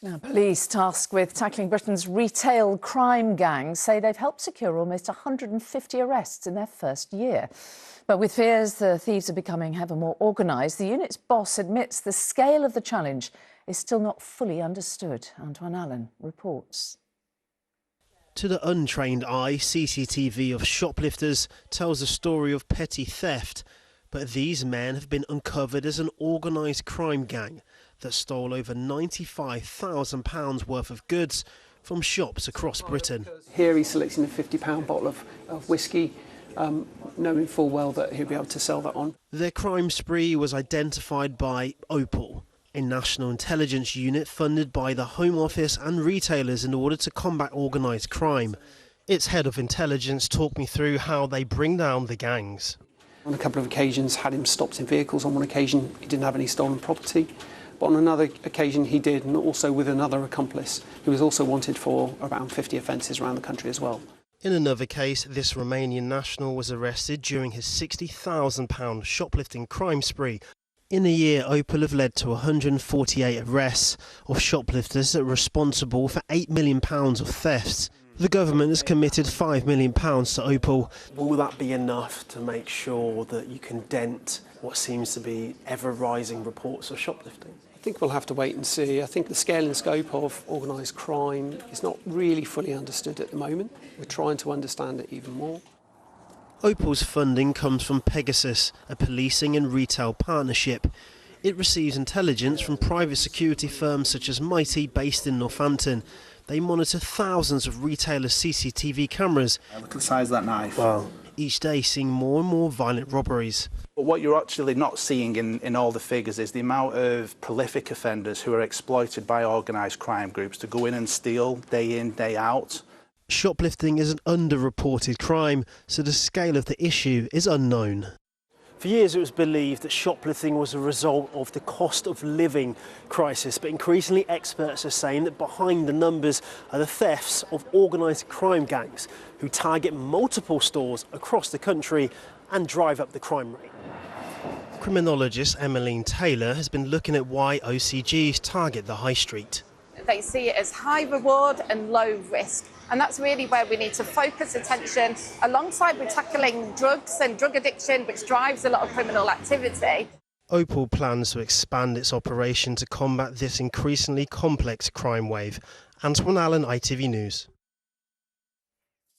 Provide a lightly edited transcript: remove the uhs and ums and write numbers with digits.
Now, police tasked with tackling Britain's retail crime gangs say they've helped secure almost 150 arrests in their first year. But with fears the thieves are becoming ever more organised, the unit's boss admits the scale of the challenge is still not fully understood. Antoine Allen reports. To the untrained eye, CCTV of shoplifters tells a story of petty theft. But these men have been uncovered as an organised crime gang that stole over £95,000 worth of goods from shops across Britain. Here he's selecting a £50 bottle of whiskey, knowing full well that he'll be able to sell that on. Their crime spree was identified by Opal, a national intelligence unit funded by the Home Office and retailers in order to combat organised crime. Its head of intelligence talked me through how they bring down the gangs. On a couple of occasions had him stopped in vehicles. On one occasion he didn't have any stolen property, but on another occasion he did, and also with another accomplice who was also wanted for around 50 offences around the country as well. In another case, this Romanian national was arrested during his £60,000 shoplifting crime spree. In a year, Opal have led to 148 arrests of shoplifters that were responsible for £8 million of thefts. The government has committed £5 million to Opal. Will that be enough to make sure that you can dent what seems to be ever-rising reports of shoplifting? I think we'll have to wait and see. I think the scale and scope of organised crime is not really fully understood at the moment. We're trying to understand it even more. Opal's funding comes from Pegasus, a policing and retail partnership. It receives intelligence from private security firms such as Mighty, based in Northampton. They monitor thousands of retailers' CCTV cameras. Look at the size of that knife. Wow. Each day seeing more and more violent robberies. But what you're actually not seeing in all the figures is the amount of prolific offenders who are exploited by organised crime groups to go in and steal day in, day out. Shoplifting is an underreported crime, so the scale of the issue is unknown. For years it was believed that shoplifting was a result of the cost of living crisis, but increasingly experts are saying that behind the numbers are the thefts of organised crime gangs who target multiple stores across the country and drive up the crime rate. Criminologist Emmeline Taylor has been looking at why OCGs target the high street. They see it as high reward and low risk. And that's really where we need to focus attention alongside with tackling drugs and drug addiction, which drives a lot of criminal activity. Opal plans to expand its operation to combat this increasingly complex crime wave. Antoine Allen, ITV News.